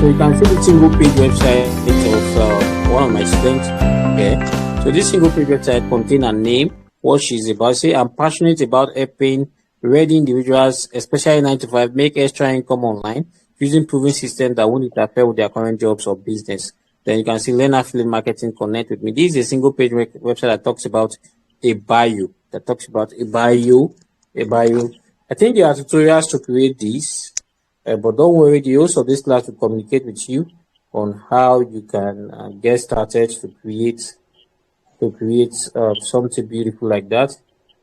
So you can see the single page website of one of my students here. So this single page website contains a name, what she's about. Say, I'm passionate about helping ready individuals, especially 9 to 5, make extra income online using proven systems that won't interfere with their current jobs or business. Then you can see learn affiliate marketing, connect with me. This is a single page website that talks about a bio. I think there are tutorials to create this. But don't worry, the host of this class will communicate with you on how you can get started to create something beautiful like that.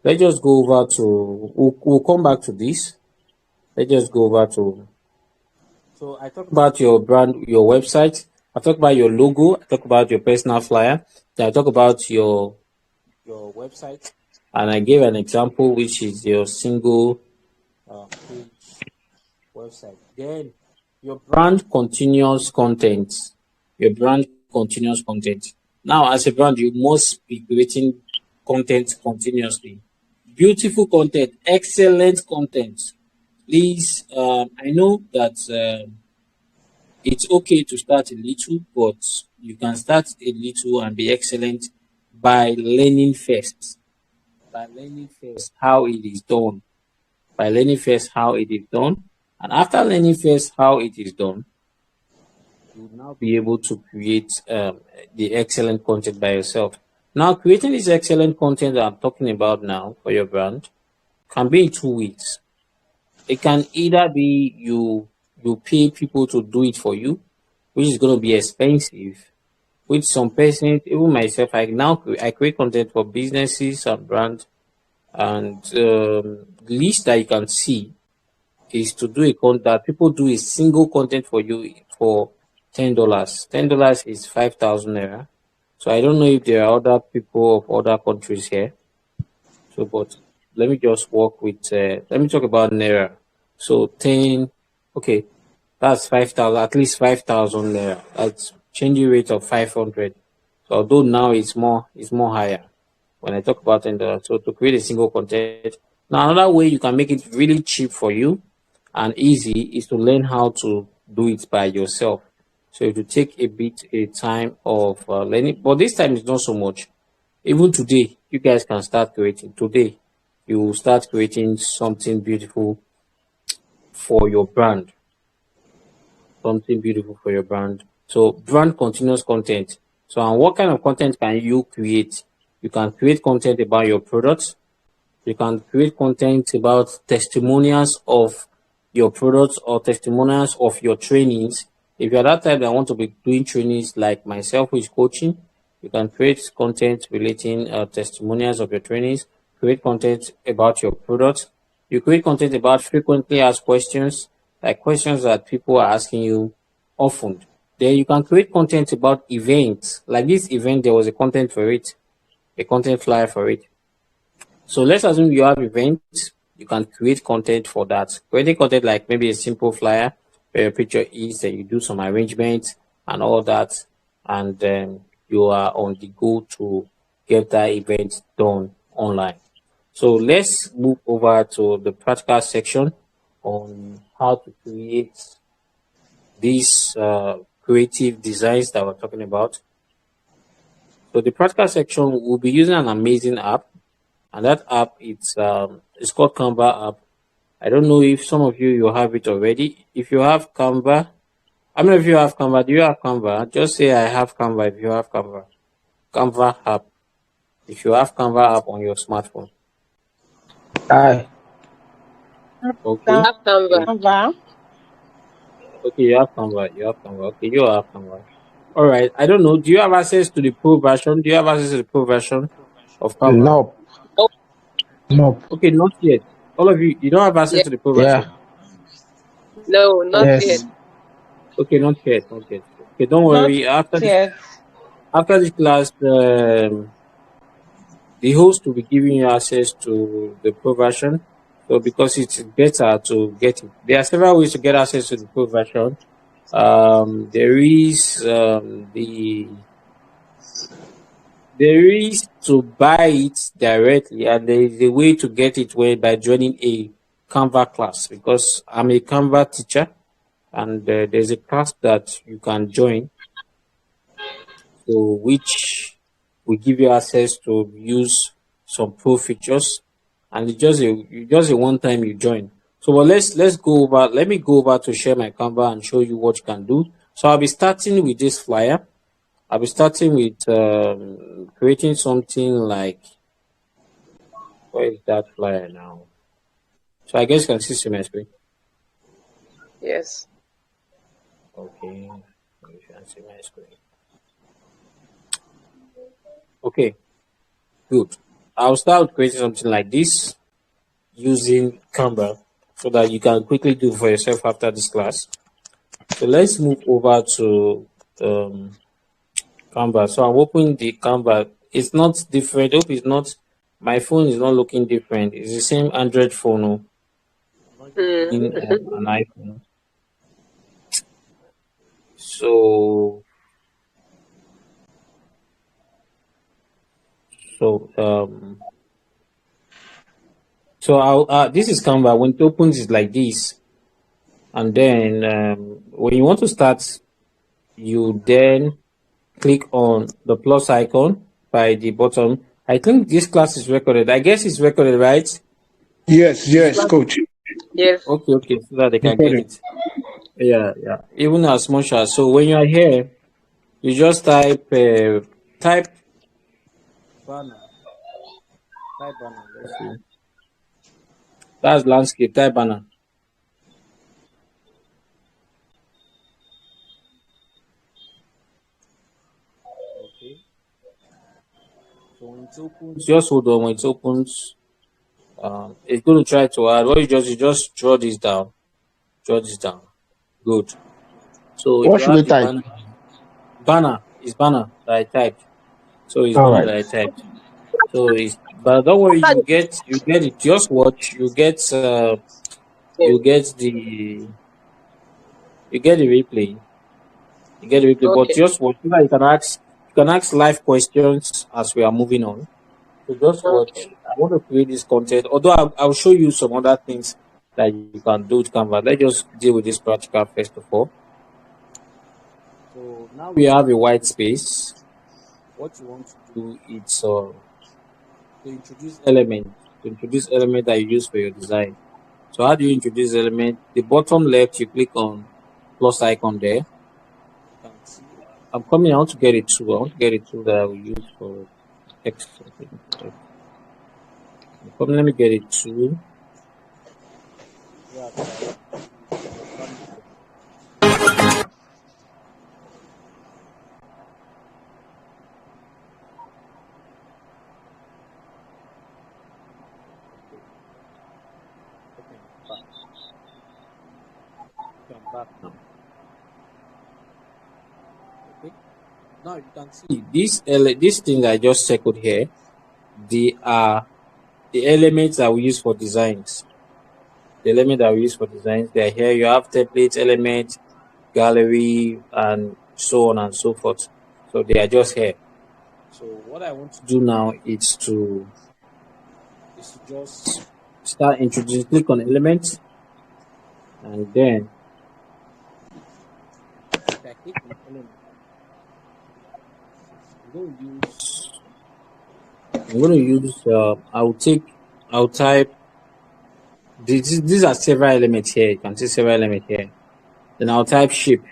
Let's just go over to, we'll come back to this. Let's just go over to, so I talk about your brand, your website. I talk about your logo. I talk about your personal flyer. Then I talk about your website. And I gave an example, which is your single page website. Then your brand continuous content. Now, as a brand, you must be creating content continuously. Beautiful content, excellent content. Please, I know that it's okay to start a little, but you can start a little and be excellent by learning first. How it is done. And after learning first how it is done, you will now be able to create the excellent content by yourself. Now, creating this excellent content that I'm talking about now for your brand can be in 2 weeks. It can either be you pay people to do it for you, which is going to be expensive. With some persons, even myself, I create content for businesses and brands, and the least that you can see is to do a content that people do a single content for you for $10. $10 is 5,000 naira. So I don't know if there are other people of other countries here. So, but let me just work with. Let me talk about naira. So 10. Okay, that's 5,000. At least 5,000 naira. That's changing rate of 500. So although now it's more higher when I talk about $10. So to create a single content. Now another way you can make it really cheap for you and easy is to learn how to do it by yourself. So it will take a time of learning, but this time is not so much. Even today, you guys can start creating. Today, you will start creating something beautiful for your brand. So brand continuous content. So and what kind of content can you create? You can create content about your products. You can create content about testimonials of your products or testimonials of your trainings. If you're that type that want to be doing trainings like myself, who is coaching, you can create content relating testimonials of your trainings, create content about your products. You create content about frequently asked questions, like questions that people are asking you often. Then you can create content about events. Like this event, there was a content for it, a content flyer for it. So let's assume you have events, you can create content for that. Creating content like maybe a simple flyer where your picture is, that you do some arrangements and all that, and then you are on the go to get that event done online. So let's move over to the practical section on how to create these creative designs that we're talking about. So the practical section, will be using an amazing app, and that app it's called Canva app. I don't know if some of you have it already. If you have Canva, how many of you have Canva? Do you have Canva? Just say I have Canva if you have Canva. Canva app. If you have Canva app on your smartphone. Hi. Okay. Have Canva. Canva. Okay, you have Canva. Okay, you have Canva. All right. I don't know. Do you have access to the pro version? Of Canva? Nope. Nope. Okay, not yet. All of you don't have access Yeah. to the pro Yeah. version. No, not Yes. yet. Okay, not yet. Okay, don't Not worry. yet. After this class, the host will be giving you access to the pro version. So because it's better to get it. There are several ways to get access to the pro version. There is to buy it directly, and there is a way to get it by joining a Canva class, because I'm a Canva teacher. and there's a class that you can join, so which will give you access to use some pro features, and it's just a one time you join. So, but let's go over. Let me go over to share my Canva and show you what you can do. So I'll be starting with this flyer. I'll be starting with creating something like, where is that flyer now? So I guess you can see my screen. Yes. Okay, you can see my screen. Okay, good. I'll start with creating something like this using Canva so that you can quickly do for yourself after this class. So let's move over to Canva. So I'm opening the Canva. It's not different. Hope it's not. My phone is not looking different. It's the same Android phone. Oh. Mm. In an iPhone. So so so I'll, this is Canva. When it opens, it's like this, and then when you want to start, you then click on the plus icon by the bottom. I think this class is recorded. I guess it's recorded, right? Yes, coach. Yes. Okay, so that they can get Recording. it. Yeah. Even as much as so, when you are here, you just type banner. Type banner. Let's see. That's landscape. Type banner. Okay. So when it opens, just hold on. When it opens, it's going to try to add. What you just draw this down. Draw this down. Good. So What you should we have the type? banner is banner that I typed. So it's All banner right. that I typed. So it's, but don't worry, you get it. Just watch. You get the you get the replay. You get the replay. But Okay. just watch. So that you can ask live questions as we are moving on. So just Okay. watch. I want to create this content. Although I'll show you some other things that you can do with Canva. Let's just deal with this practical first of all. So now we have a white space. What you want to do is to introduce element that you use for your design. So how do you introduce element? The bottom left, you click on plus icon there. You can see. I'm coming. I want to get it tool. I want to get a tool that I will use for text. I'm coming. Let me get it tool. Yeah, okay, I'm back. Okay, I'm back now. Okay. Now you can see this thing I just circled here. They are the elements that we use for designs. The element that we use for designs. They're here. You have template element, gallery, and so on and so forth. So they are just here. So what I want to do now is to just start introducing. Click on elements, and then if I click on element, I'm going to use. I'm going to use. I'll type. These are several elements here. You can see several elements here. Then I'll type shape.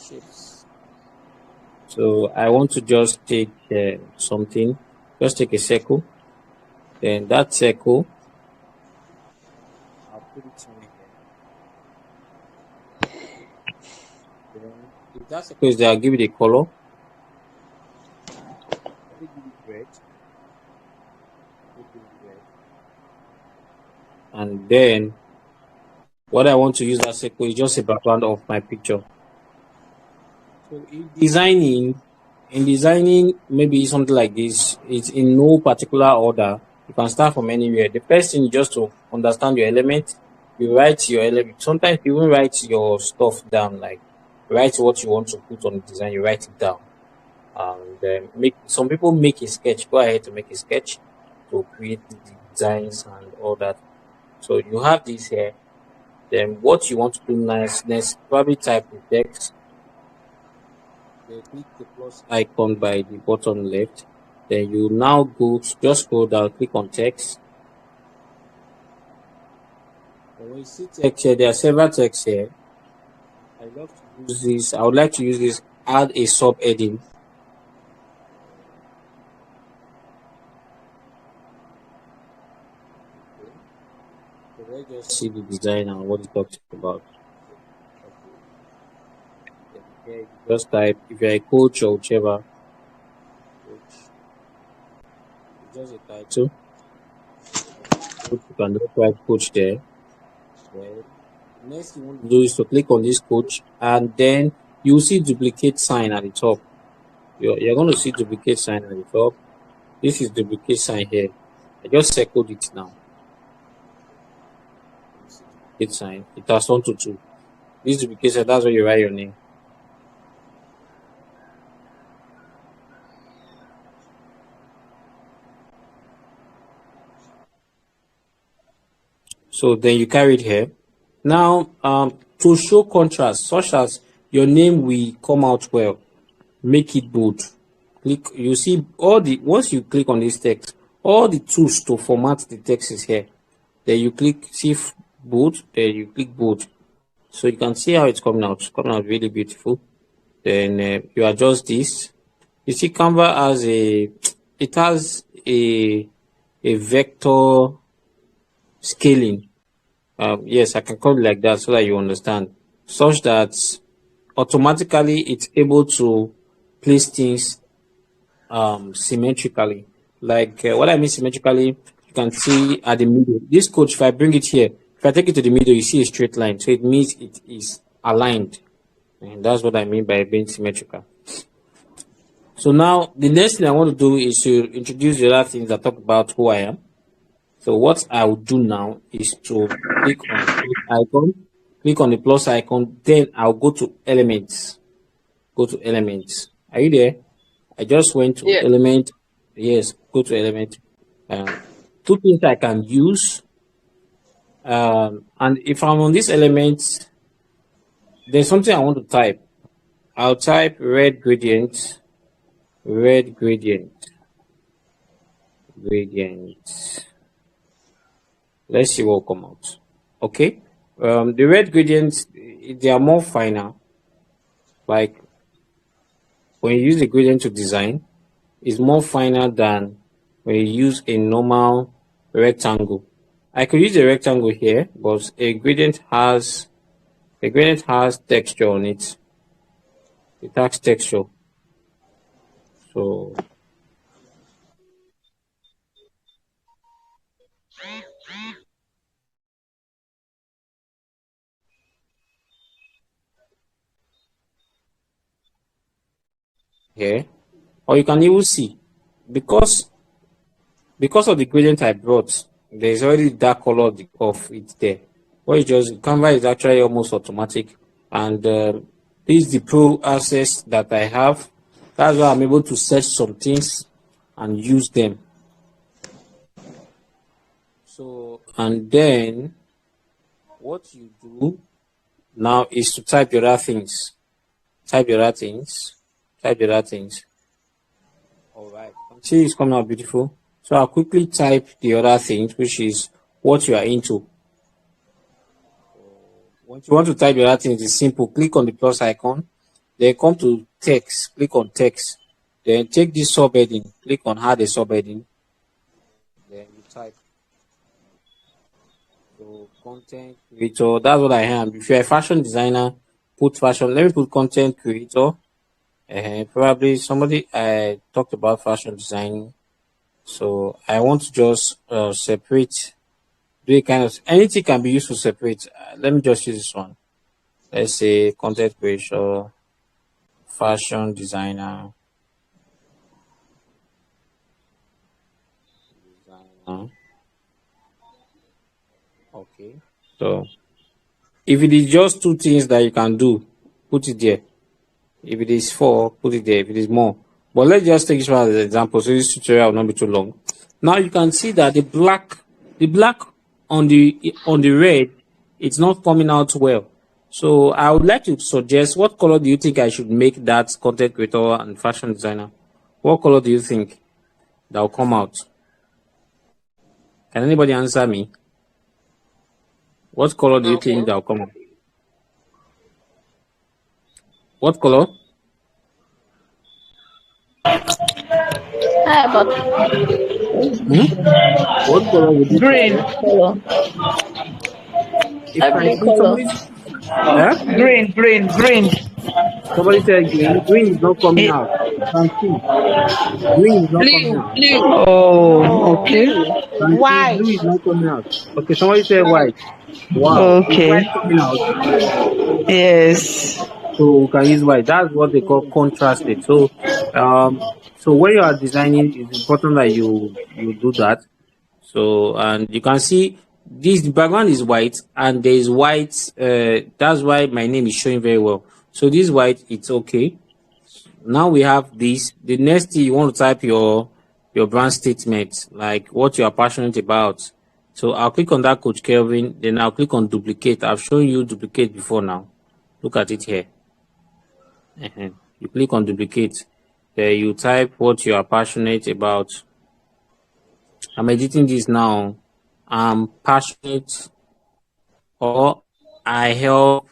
Shapes. So I want to just take something. Just take a circle. Then that circle, I'll put it somewhere here. Then if that circle is there, I'll give it a color. Let me give it red. Let me give it red. And then what I want to use that circle is just a background of my picture. So in designing, maybe something like this, it's in no particular order. You can start from anywhere. The first thing is just to understand your element. You write your element. Sometimes you even write your stuff down, like write what you want to put on the design. You write it down, and make some people make a sketch. Go ahead to make a sketch to create the designs and all that. So you have this here. Then what you want to do next probably type the text. Then click the plus icon by the bottom left. Then you now just scroll down, click on text. And when you see text here, there are several texts here. I love to use this. I would like to use this. Add a subheading. So let's just see the design and what it talks about. Okay, you just type, if you're a coach or whichever, coach, just a title. You can just write coach there. Well, next you want to do is to click on this coach, and then you see duplicate sign at the top. You're going to see duplicate sign at the top. This is duplicate sign here. I just circled it now. Duplicate sign. It has turned to 2. This duplicate sign, that's where you write your name. So then you carry it here. Now, to show contrast, such as your name will come out well, make it bold. Click. You see once you click on this text, all the tools to format the text is here. Then you click see bold. Then you click bold. So you can see how it's coming out. It's coming out really beautiful. Then you adjust this. You see, Canva has a vector scaling. Yes, I can call it like that so that you understand, such that automatically it's able to place things symmetrically. Like what I mean symmetrically, you can see at the middle. This coach, if I bring it here, if I take it to the middle, you see a straight line. So it means it is aligned. And that's what I mean by being symmetrical. So now the next thing I want to do is to introduce the other things that talk about who I am. So what I will do now is to click on the icon, click on the plus icon, then I'll go to elements. Go to elements. Are you there? I just went to element. Yes, go to element. 2 things I can use. And if I'm on this element, there's something I want to type. I'll type red gradient. Let's see what will come out. Okay. The red gradients, they are more finer. Like when you use the gradient to design, it's more finer than when you use a normal rectangle. I could use a rectangle here, but a gradient has texture on it. It has texture. So here, or you can even see, because of the gradient I brought, there's already dark color of it there. What is just Canva is actually almost automatic, and this is the pro access that I have. That's why I'm able to search some things and use them. So, and then what you do now is to type your other things. Type your other things. All right. See, it's coming out beautiful. So I'll quickly type the other things, which is what you are into. Once you want to type the other things, it's simple. Click on the plus icon. Then come to text. Click on text. Then take this subheading. Click on add a subheading. Then you type. So content creator. That's what I am. If you're a fashion designer, put fashion. Let me put content creator. Probably somebody I talked about fashion design. So I want to just separate. Do a kind of anything can be used to separate. Let me just use this one. Let's say content creator, fashion designer. Okay. So if it is just 2 things that you can do, put it there. If it is 4, put it there. If it is more. But let's just take this one as an example, so this tutorial will not be too long. Now you can see that the black on the red it's not coming out well. So I would like to suggest, what color do you think I should make that content creator and fashion designer? What color do you think that will come out? Can anybody answer me? What color do you think that will come out? What color? How about What color would you Green. color? if I Every see color. somebody, Green. somebody said green, green is not coming out. You can see. Green is not coming out. Blue. Oh, okay. You can see White. blue is not coming out. Okay, somebody said white. Wow. Okay. Is white coming out? Yes. So we can use white. That's what they call contrasted. So so when you are designing, it's important that you do that. So, and you can see this, the background is white and there is white. That's why my name is showing very well. So this white, it's okay. Now we have this. The next thing, you want to type your brand statement, like what you are passionate about. So I'll click on that, Coach Kelvin. Then I'll click on duplicate. I've shown you duplicate before now. Look at it here. You click on duplicate. There you type what you are passionate about. I'm editing this now. I'm passionate, or I help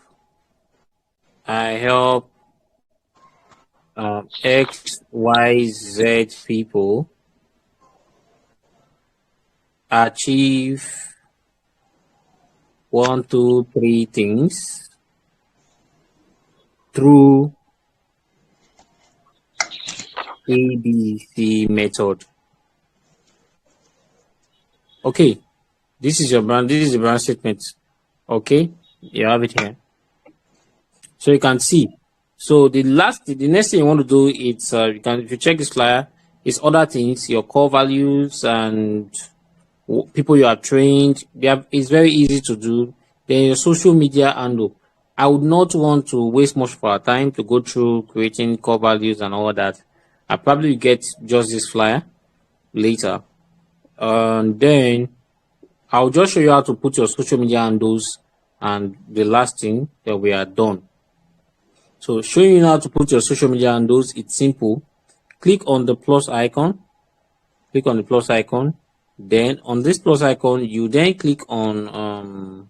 X, Y, Z people achieve 1, 2, 3 things through ABC method. Okay, this is your brand. This is the brand statement. Okay, you have it here. So you can see. So the next thing you want to do is if you check this flyer, it's other things, your core values and people you have trained. It's very easy to do. Then your social media handle. I would not want to waste much of our time to go through creating core values and all that. I probably get just this flyer later. And then I'll just show you how to put your social media handles, and the last thing that we are done. So showing you how to put your social media handles, it's simple. Click on the plus icon. Click on the plus icon. Then on this plus icon, you then click on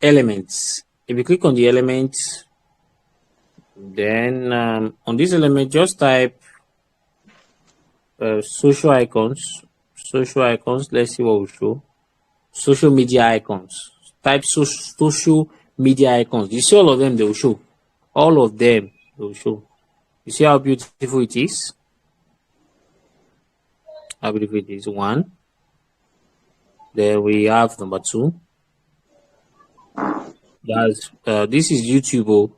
elements. If you click on the elements, then on this element, just type social icons. Social icons. Let's see what will show. Social media icons. Type social media icons. You see all of them, they will show. All of them they will show. You see how beautiful it is? How beautiful it is. 1. Then we have number 2. That's this is YouTube.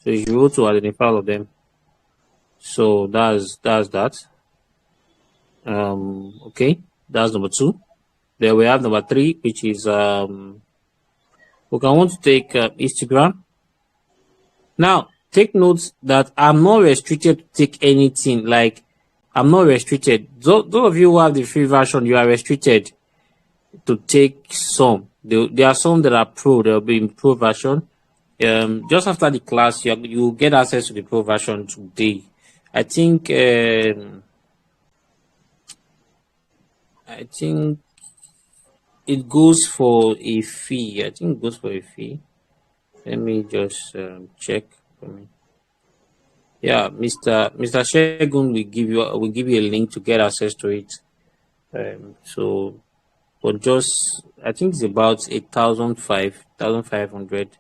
So you go to identify all of them. So that's that. Okay, that's number 2. Then we have number 3, which is we can want to take Instagram. Now take note that I'm not restricted to take anything. Like, I'm not restricted. Those of you who have the free version, you are restricted to take some. There are some that are pro. They'll be in pro version. Just after the class, you get access to the pro version today. I think it goes for a fee. I think it goes for a fee. Let me just check for me. Yeah, Mr. Shegun will give you a link to get access to it. So, but just I think it's about 1,500.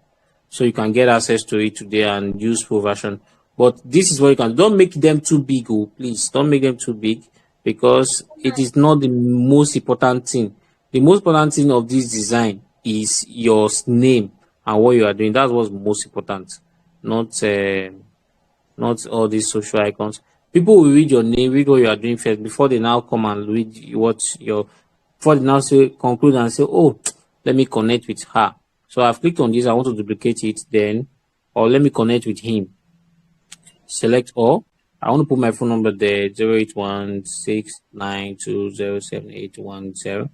So you can get access to it today and use pro version. But this is what you can. Don't make them too big, please. Don't make them too big, because it is not the most important thing. The most important thing of this design is your name and what you are doing. That's what's most important, not all these social icons. People will read your name, read what you are doing first before they now come and read before they now conclude and say, oh, let me connect with her. So I've clicked on this. I want to duplicate it then, or let me connect with him. Select all. I want to put my phone number there, 081692078810.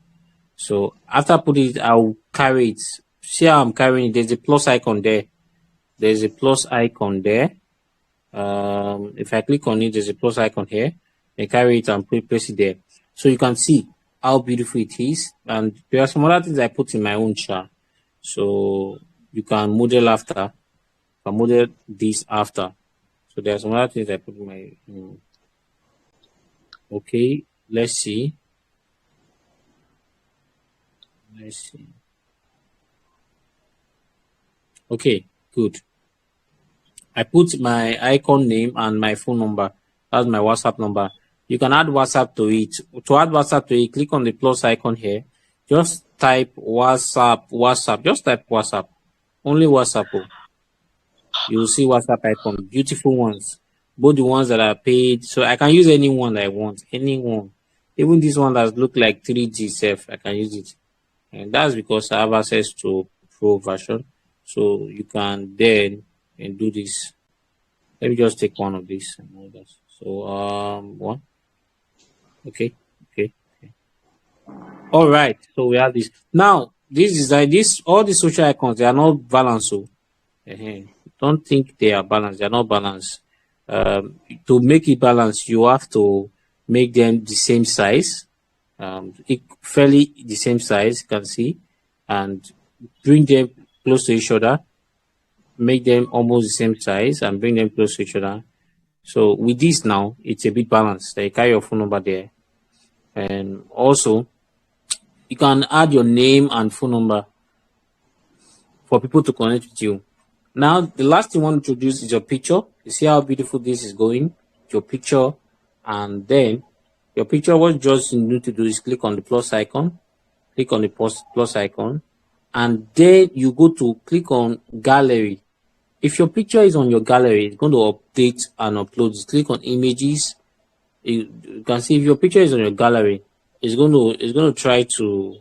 So after I put it, I'll carry it see how I'm carrying it. There's a plus icon there. There's a plus icon there. If I click on it, there's a plus icon here. I carry it and place it there. So you can see how beautiful it is. And there are some other things I put in my own chart. So you can model after. You can model this after. So there are some other things I put in my. Okay, let's see. Let's see. Okay, good. I put my icon name and my phone number. That's my WhatsApp number. You can add WhatsApp to it. To add WhatsApp to it, click on the plus icon here. Just type WhatsApp. Just type WhatsApp. Only WhatsApp. You will see WhatsApp icon. Beautiful ones. Both the ones that are paid. So I can use any one that I want. Anyone. Even this one that look like 3G self, I can use it. And that's because I have access to Pro version. So you can then do this. Let me just take one of these and all that. So one. Okay. All right. So we have this. Now this is like this. All the social icons, they are not balanced. So don't think they are balanced. They are not balanced. To make it balanced, you have to make them the same size, fairly the same size. You can see, and bring them close to each other. Make them almost the same size and bring them close to each other. So with this now, it's a bit balanced. You carry your phone number there. And also, you can add your name and phone number for people to connect with you. Now, the last thing I want to introduce is your picture. You see how beautiful this is going? Your picture. And then, your picture, what just you need to do is click on the plus icon. Click on the plus icon. And then you go to click on gallery. If your picture is on your gallery, it's going to update and upload. Just click on images. You can see if your picture is on your gallery, it's going to try to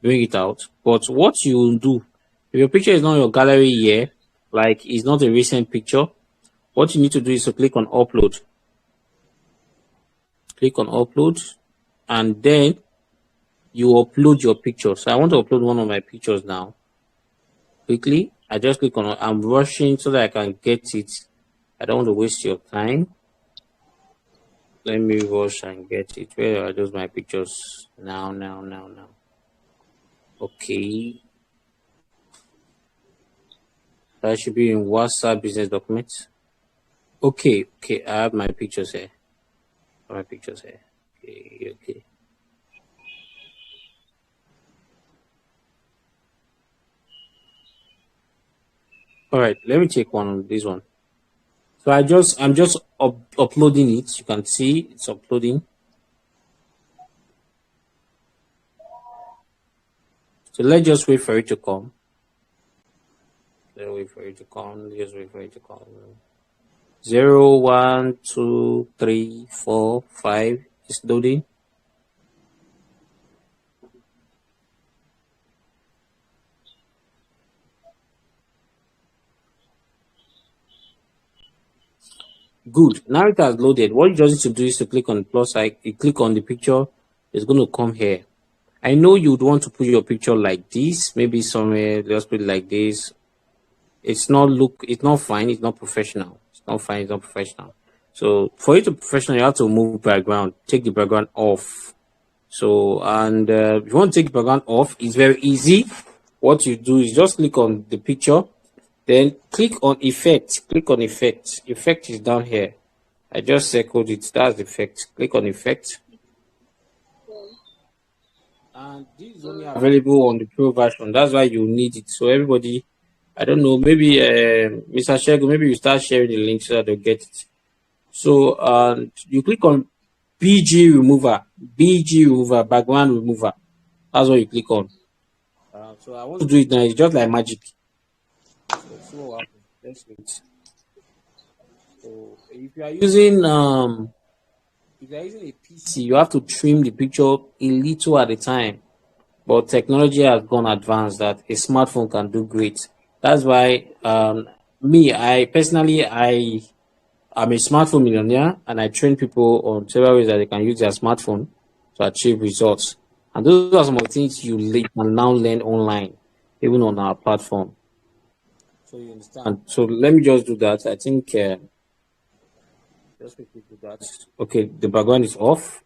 bring it out. But what you will do, if your picture is not on your gallery here, like it's not a recent picture, what you need to do is to click on upload. Click on upload, and then you upload your picture. So I want to upload one of my pictures now. Quickly, I just click on. I'm rushing so that I can get it. I don't want to waste your time. Let me rush and get it. Where are those my pictures? Now. Okay. That should be in WhatsApp business documents. Okay. I have my pictures here. Okay. All right, let me check this one. So I'm just uploading it. You can see it's uploading. So let's just wait for it to come. Just wait for it to come. 0, 1, 2, 3, 4, 5. It's loading. Good. Now it has loaded. What you just need to do is to click on the plus icon. You click on the picture. It's going to come here. I know you'd want to put your picture like this. Maybe somewhere. Let's put it like this. It's not fine. It's not professional. It's not fine. It's not professional. So for it to be professional, you have to move background. Take the background off. So, and if you want to take the background off, it's very easy. What you do is just click on the picture. Then click on effect. Click on effect. Effect is down here. I just circled it. That's effect. Click on effect. And this is only available on the Pro version. That's why you need it. So everybody, I don't know, maybe Mr. Shego, maybe you start sharing the link so that they'll get it. So you click on BG remover, background remover. That's what you click on. So I want to do it now. It's just like magic. So what happens? Let's wait. So if you are using a PC, you have to trim the picture a little at a time. But technology has gone advanced that a smartphone can do great. That's why I'm a smartphone millionaire, and I train people on several ways that they can use their smartphone to achieve results. And those are some of the things you can now learn online, even on our platform. So you understand. So let me just do that. I think just quickly do that. Okay, the background is off,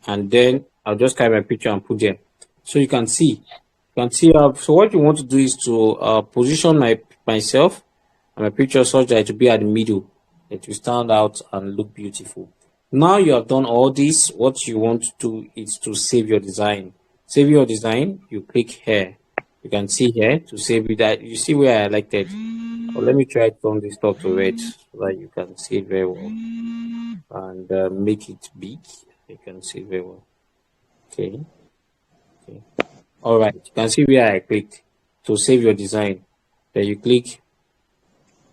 and then I'll just carry my picture and put there. So you can see. So what you want to do is to position myself and my picture such that it will be at the middle. It will stand out and look beautiful. Now you have done all this, what you want to do is to save your design. Save your design, you click here. You can see here to save it. That you see where I selected. Well, let me try to turn this top to red so that you can see it very well, and make it big. You can see it very well. Okay. All right. You can see where I clicked to save your design. Then you click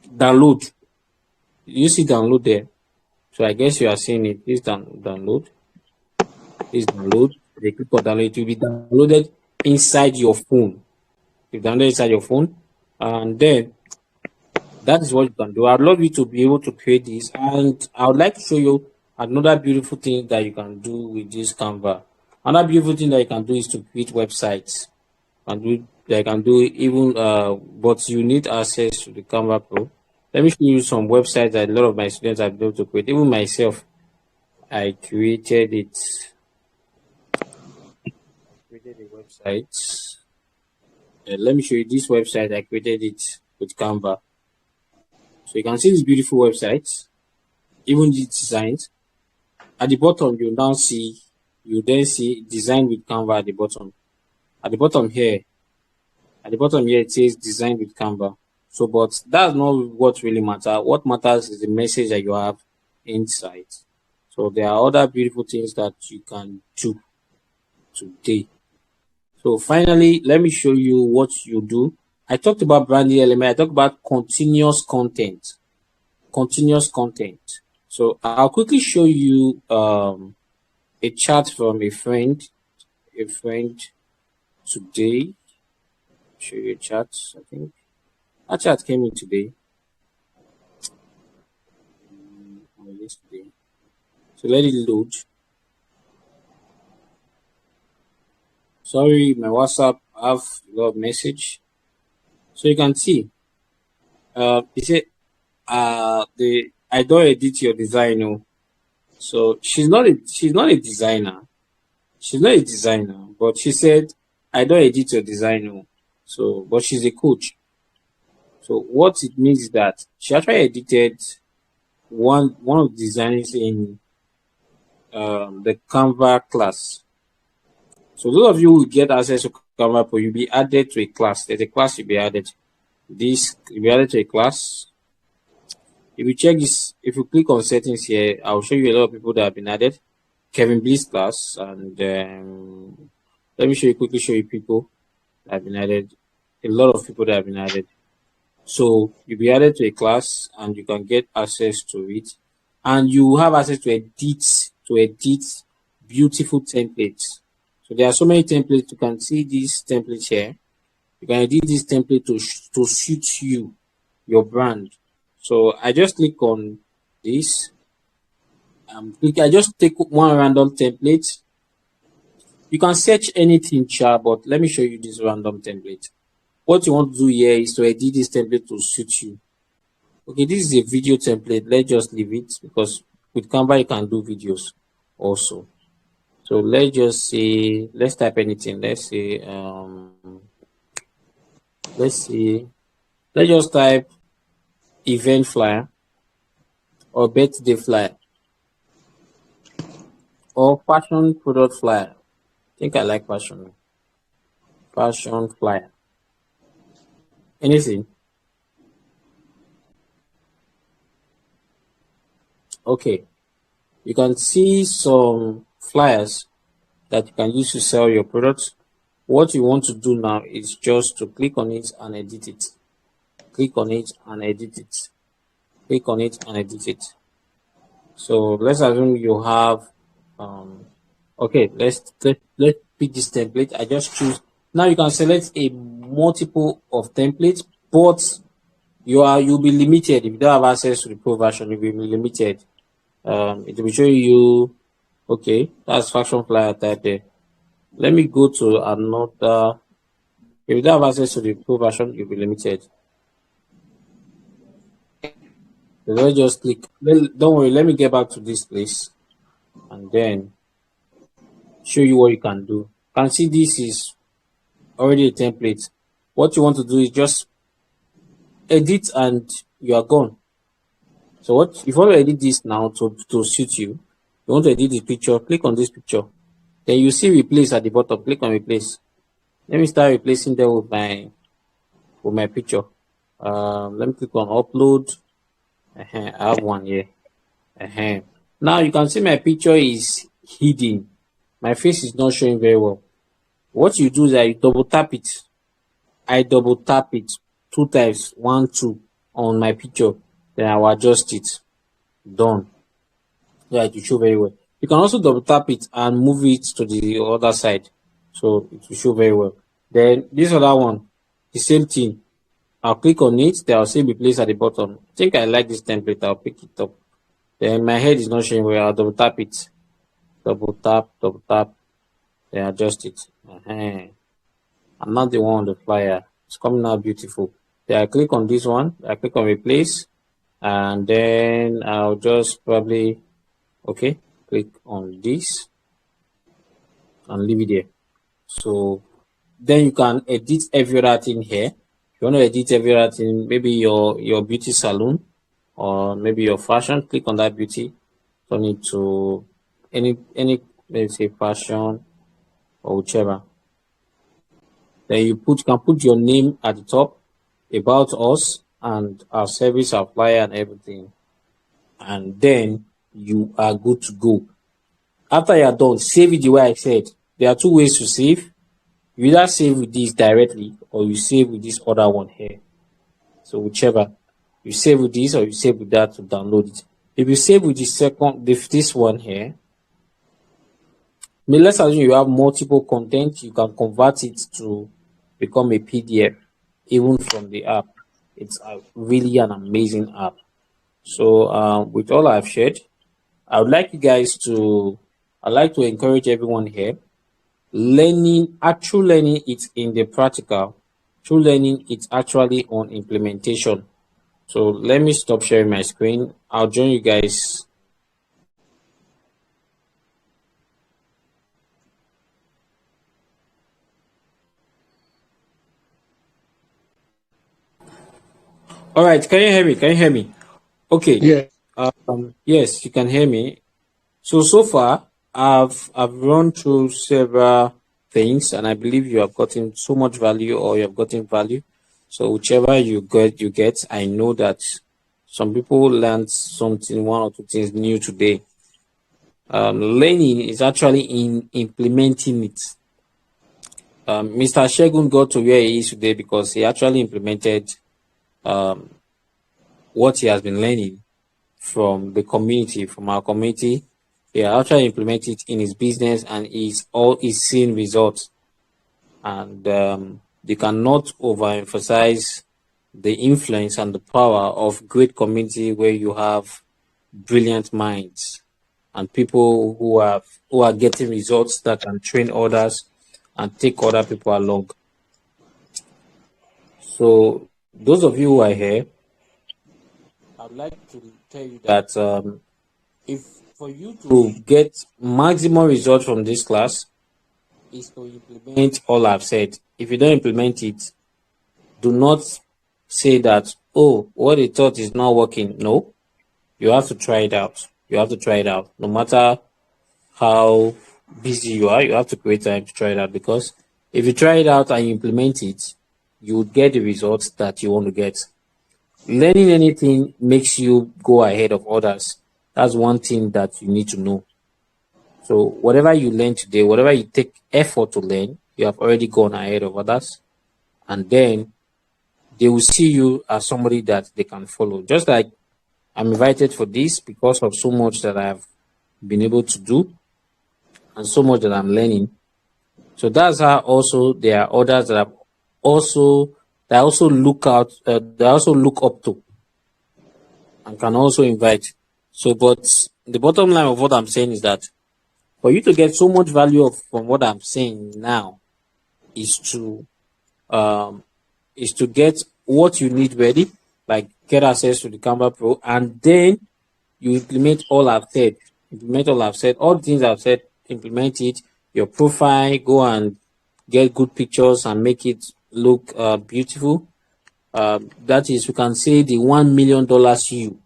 download. You see download there. So I guess you are seeing it. Please download. Please download. They click on download. It will be downloaded inside your phone. You download inside your phone, and then that is what you can do. I'd love you to be able to create this, and I would like to show you another beautiful thing that you can do with this Canva. Another beautiful thing that you can do is to create websites. And they can do even but you need access to the Canva Pro. Let me show you some websites that a lot of my students have been able to create. Even myself, I created it. Created a website. Let me show you this website. I created it with Canva. So you can see this beautiful website, even the designs. At the bottom, you then see design with Canva at the bottom. At the bottom here, it says design with Canva. So, but that's not what really matters. What matters is the message that you have inside. So there are other beautiful things that you can do today. So finally, let me show you what you do. I talked about branding element. I talked about continuous content. So I'll quickly show you a chat from a friend today. Show you a chat. I think that chat came in today. Or yesterday. So let it load. Sorry, my WhatsApp have a lot of message. So you can see. He said, I don't edit your design. No. So she's not a designer. She's not a designer, but she said, I don't edit your design. No. So, but she's a coach. So what it means is that she actually edited one of the designs in the Canva class. So those of you who get access to Canva Pro, you'll be added to a class. There's a class you'll be added. You'll be added to a class. If you check this, if you click on settings here, I'll show you a lot of people that have been added. Kevin Bliss class, and let me quickly show you people that have been added. A lot of people that have been added. So you'll be added to a class, and you can get access to it, and you have access to edit beautiful templates. So there are so many templates. You can see these templates here. You can edit this template to suit you, your brand. So I just click on this. I just take one random template. You can search anything, but let me show you this random template. What you want to do here is to edit this template to suit you. Okay, this is a video template. Let's just leave it because with Canva you can do videos also. So let's just say, let's type anything. Let's just type event flyer or birthday flyer or fashion product flyer. I think I like fashion flyer. Anything. Okay, you can see some flyers that you can use to sell your products. What you want to do now is just to click on it and edit it. Click on it and edit it. Click on it and edit it. So let's assume you have okay, let's pick this template. I just choose. Now you can select a multiple of templates, but you'll be limited. If you don't have access to the pro version, you'll be limited. It will show you, okay, that's fashion flyer type there. Let me go to another. If you don't have access to the pro version, you'll be limited. So let's just click. Don't worry, let me get back to this place and then show you what you can do. You can see this is already a template. What you want to do is just edit and you are gone. So what if you want to edit this now to suit you, you want to edit the picture, click on this picture. Then you see replace at the bottom, click on replace. Let me start replacing them with my picture. Let me click on upload. I have one here. Now you can see my picture is hidden. My face is not showing very well. What you do is that you double tap it. I double tap it 2 times, 1, 2 on my picture. Then I will adjust it. Done. Yeah, it will show very well. You can also double tap it and move it to the other side. So it will show very well. Then this other one, the same thing. I'll click on it. Then I'll say be placed at the bottom. I think I like this template. I'll pick it up. Then my head is not showing well. I'll double tap it. Double tap. Then adjust it. I'm not the one on the flyer. It's coming out beautiful. Then I click on this one. I click on replace. And then I'll just probably, okay, click on this and leave it there. So then you can edit every other thing here. If you want to edit every other thing, maybe your beauty salon or maybe your fashion, click on that beauty, turn it to any let's say fashion or whichever. Then you can put your name at the top, about us and our service, our flyer and everything. And then you are good to go. After you are done, save it the way I said. There are 2 ways to save. You either save with this directly or you save with this other one here. So whichever. You save with this or you save with that to download it. If you save with this one here, let's assume you have multiple content, you can convert it to become a PDF even from the app. It's really an amazing app. So with all I've shared, I would like you guys I'd like to encourage everyone here. True learning, it's in the practical. True learning, it's actually on implementation. So let me stop sharing my screen. I'll join you guys. All right, can you hear me? Okay. Yeah. Yes, you can hear me. So far, I've run through several things, and I believe you have gotten so much value, or you have gotten value. So whichever you get. I know that some people learned something, 1 or 2 things new today. Learning is actually in implementing it. Mr. Shegun got to where he is today because he actually implemented what he has been learning from the community, from our community. He actually implemented it in his business and he's seeing results. And you cannot overemphasize the influence and the power of great community where you have brilliant minds and people who are getting results that can train others and take other people along. So those of you who are here, I'd like to tell you that if for you to get maximum results from this class is to implement all I've said. If you don't implement it, do not say that, oh, what they thought is not working. No, you have to try it out. You have to try it out. No matter how busy you are, you have to create time to try it out, because if you try it out and you implement it, you would get the results that you want to get. Learning anything makes you go ahead of others. That's one thing that you need to know. So whatever you learn today, whatever you take effort to learn, you have already gone ahead of others. And then they will see you as somebody that they can follow. Just like I'm invited for this because of so much that I've been able to do and so much that I'm learning. So that's how also there are others that I also look up to and can also invite. So, but the bottom line of what I'm saying is that For you to get so much value from what I'm saying now is to get what you need ready, like get access to the Canva Pro, and then you implement all I've said. All the things I've said, implement it. Your profile, go and get good pictures and make it look beautiful. That is, you can say the $1 million you.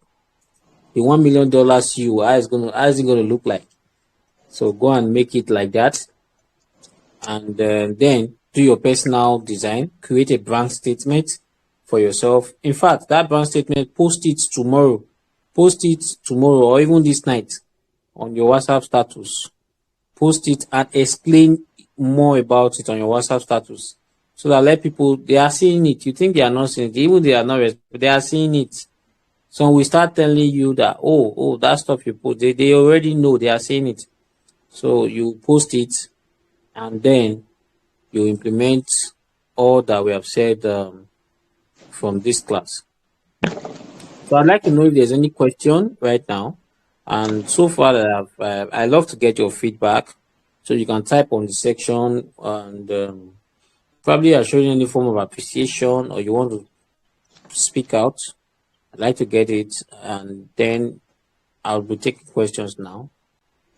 The $1 million you, how is it gonna look like? So go and make it like that, and then do your personal design. Create a brand statement for yourself. In fact, that brand statement, post it tomorrow, or even this night on your WhatsApp status. Post it and explain more about it on your WhatsApp status, so that let people, they are seeing it. You think they are not seeing it, even they are not, but they are seeing it. So we start telling you that, oh, that stuff you post, they already know, they are seeing it. So you post it, and then you implement all that we have said from this class. So I'd like to know if there's any question right now. And so far, I love to get your feedback. So you can type on the section, and probably I'll show you any form of appreciation, or you want to speak out. I'd like to get it, and then I'll be taking questions now.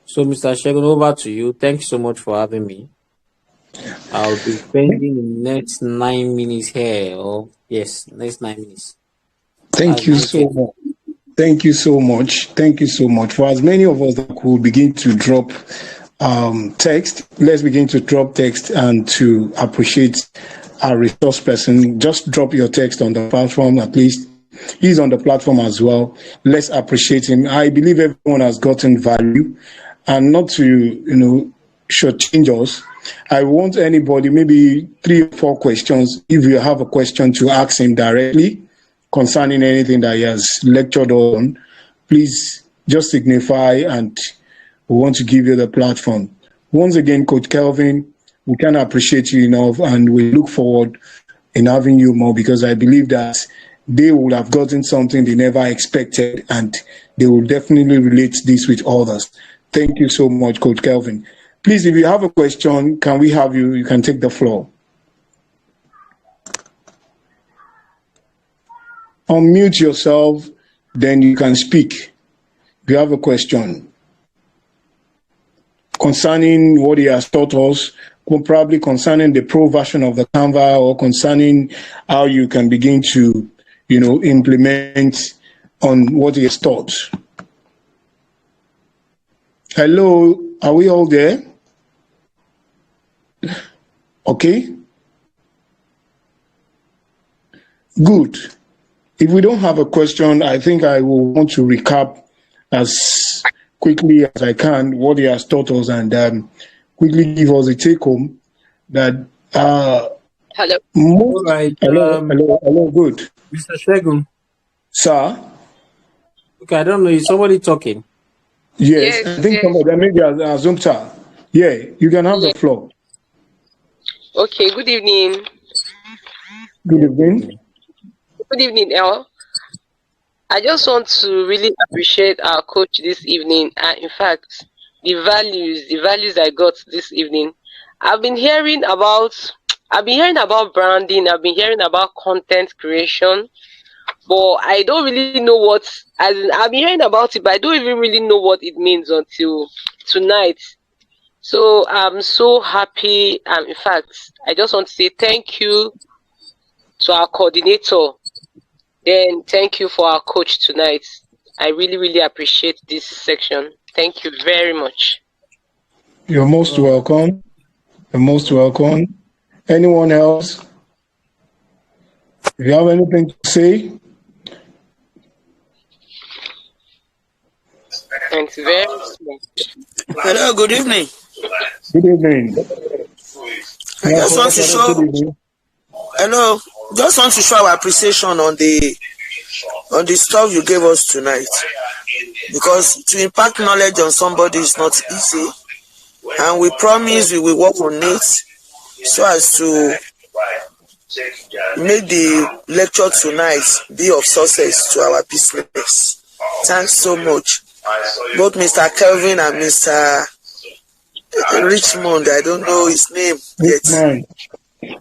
So, Mr. Shegun, over to you. Thank you so much for having me. I'll be spending the next 9 minutes here. Next 9 minutes. Thank you so much. Thank you so much. Thank you so much. For as many of us that could begin to drop text, let's begin to drop text and to appreciate our resource person. Just drop your text on the platform. At least he's on the platform as well. Let's appreciate him. I believe everyone has gotten value, and not to shortchange us. I want anybody, maybe 3 or 4 questions. If you have a question, to ask him directly concerning anything that he has lectured on, please just signify, and we want to give you the platform. Once again, Coach Kelvin, we can appreciate you enough, and we look forward in having you more, because I believe that they will have gotten something they never expected, and they will definitely relate this with others. Thank you so much, Coach Kelvin. Please, if you have a question, can we have you? You can take the floor. Unmute yourself, then you can speak. If you have a question concerning what he has taught us, probably concerning the pro version of the Canva, or concerning how you can begin to, implement on what he has taught. Hello, are we all there? Okay. Good. If we don't have a question, I think I will want to recap as quickly as I can what he has taught us, and quickly give us a take home that Hello. All right. hello, good. Mr. Shegun. Sir? Okay, I don't know. Is somebody talking? Yes, Yes, I think yes. somebody, maybe Azumta. Yeah, you can have the floor. Okay, good evening. Good evening. Good evening, El. I just want to really appreciate our coach this evening. In fact, the values I got this evening. I've been hearing about branding. I've been hearing about content creation, but I don't really know what. I've been hearing about it, but I don't even really know what it means until tonight. So I'm so happy. In fact, I just want to say thank you to our coordinator. Then thank you for our coach tonight. I really, really appreciate this section. Thank you very much. You're most welcome. You're most welcome. Anyone else? If you have anything to say? Thanks very much. Hello, good evening. Good evening. I just want to show. Hello, just want to show our appreciation on the stuff you gave us tonight, because to impart knowledge on somebody is not easy, and we promise we will work on it so as to make the lecture tonight be of success to our business. Thanks so much, both Mr. Kelvin and Mr. Richmond. I don't know his name yet. Right.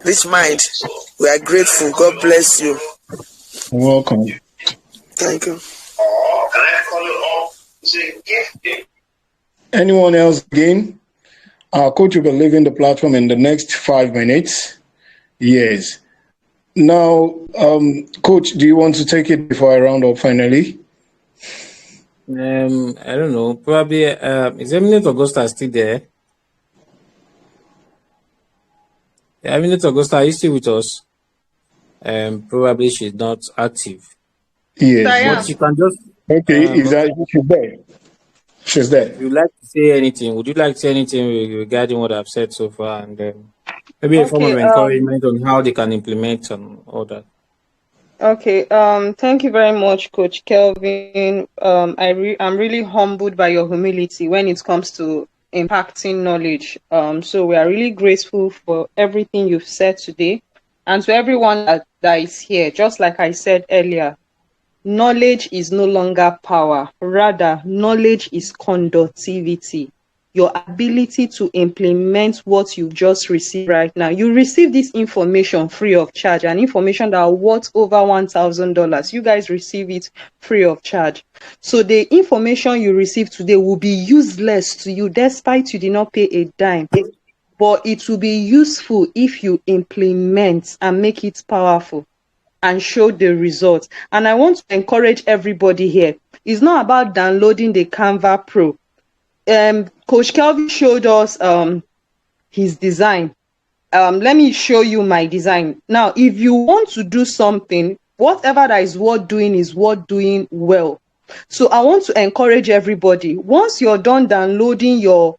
Rich Mind. We are grateful. God bless you. Welcome. Thank you. Anyone else again? Our coach will be leaving the platform in the next 5 minutes. Yes. Now, coach, do you want to take it before I round up finally? I don't know. Probably, is Eminent Augusta still there? Eminent Augusta, are you still with us? Probably she's not active. Yes. But you can just. Okay, is that she's there? She's there. If you like to say anything, would you like to say anything regarding what I've said so far, and maybe a form of encouragement on how they can implement and all that? Okay. Thank you very much, Coach Kelvin. I'm really humbled by your humility when it comes to impacting knowledge. So we are really grateful for everything you've said today, and to everyone that is here. Just like I said earlier, knowledge is no longer power. Rather, knowledge is conductivity. Your ability to implement what you've just received right now. You receive this information free of charge, and information that are worth over $1,000. You guys receive it free of charge. So the information you receive today will be useless to you, despite you did not pay a dime. But it will be useful if you implement and make it powerful and show the results. And I want to encourage everybody here. It's not about downloading the Canva Pro. Coach Kelvin showed us his design. Let me show you my design. Now, if you want to do something, whatever that is worth doing is worth doing well. So I want to encourage everybody. Once you're done downloading your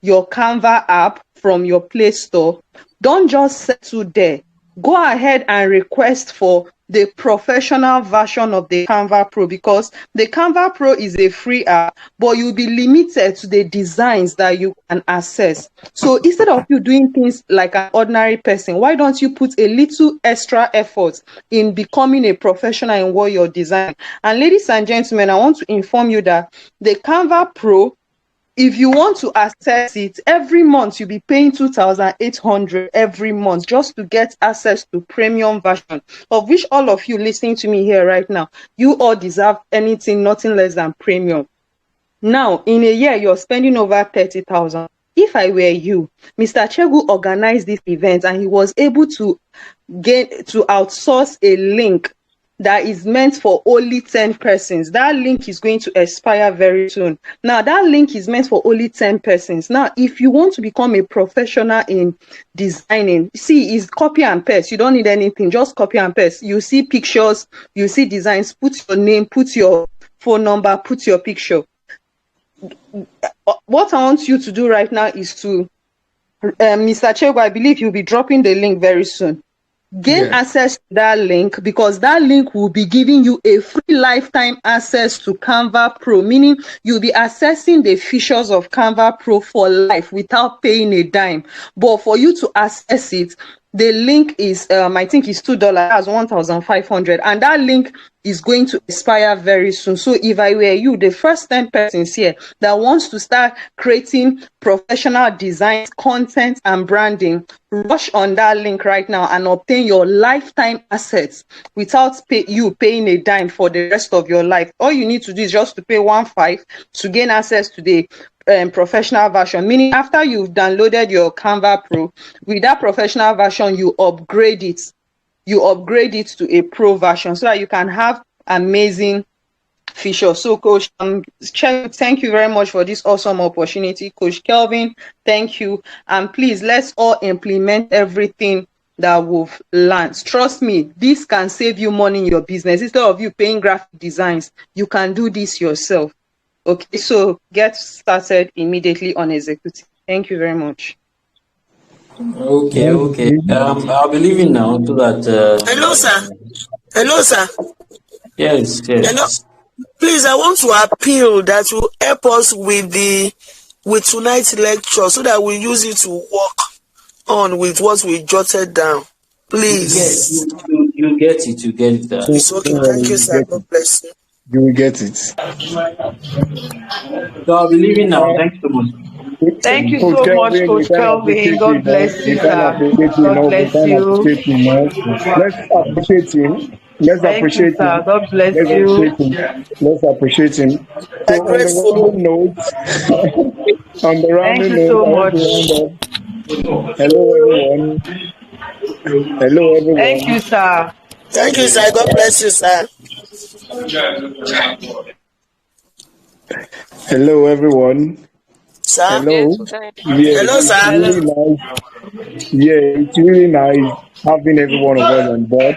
Canva app from your Play Store, don't just settle there. Go ahead and request for the professional version of the Canva Pro, because the Canva Pro is a free app, but you'll be limited to the designs that you can access. So instead of you doing things like an ordinary person, why don't you put a little extra effort in becoming a professional in what you're designing? And ladies and gentlemen, I want to inform you that the Canva Pro, if you want to access it, every month you'll be paying $2,800 every month just to get access to premium version, of which all of you listening to me here right now, you all deserve nothing less than premium. Now, in a year, you're spending over $30,000. If I were you, Mr. Chegu organized this event and he was able to outsource a link that is meant for only 10 persons. That link is going to expire very soon. Now, that link is meant for only 10 persons. Now, if you want to become a professional in designing, see, it's copy and paste. You don't need anything, just copy and paste. You see pictures, you see designs, put your name, put your phone number, put your picture. What I want you to do right now is to, Mr. Chego, I believe you'll be dropping the link very soon. Gain access to that link, because that link will be giving you a free lifetime access to Canva Pro, meaning you'll be accessing the features of Canva Pro for life without paying a dime. But for you to access it, the link is, I think it's $2, that's $1,500, and that link is going to expire very soon. So if I were you, the first 10 persons here that wants to start creating professional designs, content, and branding, rush on that link right now and obtain your lifetime assets without you paying a dime for the rest of your life. All you need to do is just to pay $1,500 to gain access to the professional version, meaning after you've downloaded your Canva Pro, with that professional version, you upgrade it to a pro version so that you can have amazing features. So Coach, thank you very much for this awesome opportunity. Coach Kelvin, thank you. And please, let's all implement everything that we've learned. Trust me, this can save you money in your business. Instead of you paying graphic designs, you can do this yourself. Okay, so get started immediately on executing. Thank you very much. Okay. I'll be leaving now so that. Hello, sir. Yes. Hello. Please, I want to appeal that you help us with tonight's lecture so that we use it to work on with what we jotted down. Please. Yes, you get it. It's okay. Thank you, sir. God bless you. You will get it. So I'll be leaving now. Thanks so much. Thank you Coach so much, Kelvin, we Coach can Kelvin. appreciate you God enough. bless We you, can sir. appreciate you God enough. We bless can you. appreciate you enough. Let's appreciate him. Let's Thank you, appreciate sir. him. God bless Let's you. appreciate him. Let's appreciate him. So I'm on the grateful. rounding note, on the Thank rounding you note, so I want much. to round up. Hello everyone. Hello Thank you, everyone. sir. Thank you, sir. God bless you, sir. Hello everyone. Sir? Yes, Hello. sir. Yes, Hello, it's sir. Hello. really nice. Yeah, it's really nice having every one of us on board.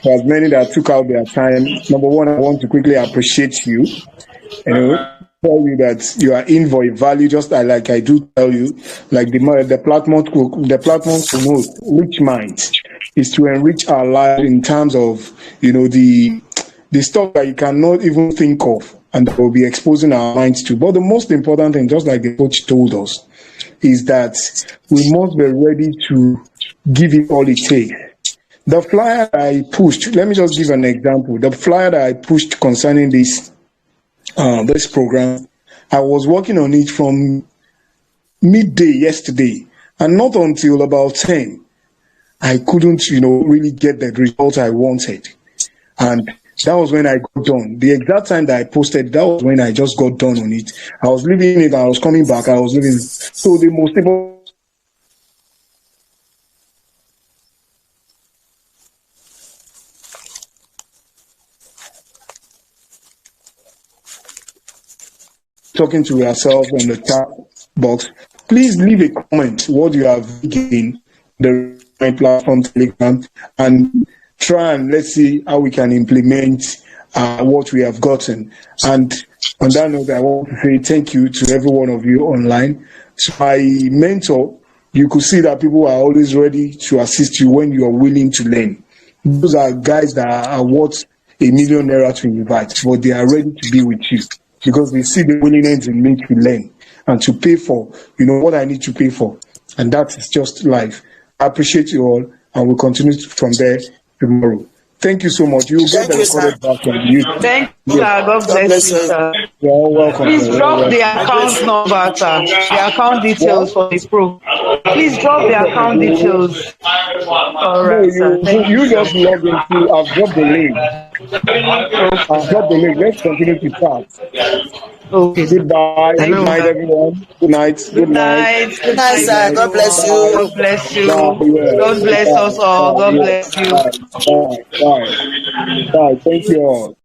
For as many that took out their time, number one, I want to quickly appreciate you. Tell you that you are in for a value, just like I do tell you, like the platform promotes rich minds is to enrich our lives in terms of the stuff that you cannot even think of and that will be exposing our minds to. But the most important thing, just like the coach told us, is that we must be ready to give it all it takes. The flyer I pushed, let me just give an example. The flyer that I pushed concerning this program, I was working on it from midday yesterday, and not until about 10, I couldn't, really get the result I wanted. And that was when I got done. The exact time that I posted, that was when I just got done on it. I was leaving it, I was coming back, I was leaving. So the most important talking to yourself on the chat box, please leave a comment what you have gained the platform Telegram, and try and let's see how we can implement what we have gotten. And on that note, I want to say thank you to every one of you online. To my mentor, you could see that people are always ready to assist you when you are willing to learn. Those are guys that are worth $1 million to invite, but they are ready to be with you because they see the willingness in me to learn and to pay for, what I need to pay for. And that is just life. I appreciate you all, and we'll continue from there tomorrow. Thank you so much. You'll get Thank the you, sir. recorded back on YouTube. Thank you, Yes, sir. God God bless bless you, you. sir. you're all welcome. Please You're all drop the welcome. I'm account grateful. number, sir. The account details What? for the pro. Please drop the account details. All No, right, sir. Thank you, you sir. just log into, I've dropped the link. I've dropped the link. Let's continue to chat. Okay. Goodbye. Good Thank you, night, sir. everyone. Good night. Good Good night. night. Good Good night, night, Good sir. night. God bless everyone. Bye. you. God bless you. Bye. God Yeah. bless Bye. us all. Bye. God Yeah. bless you. Bye. Bye. Bye. Bye. Thank you all.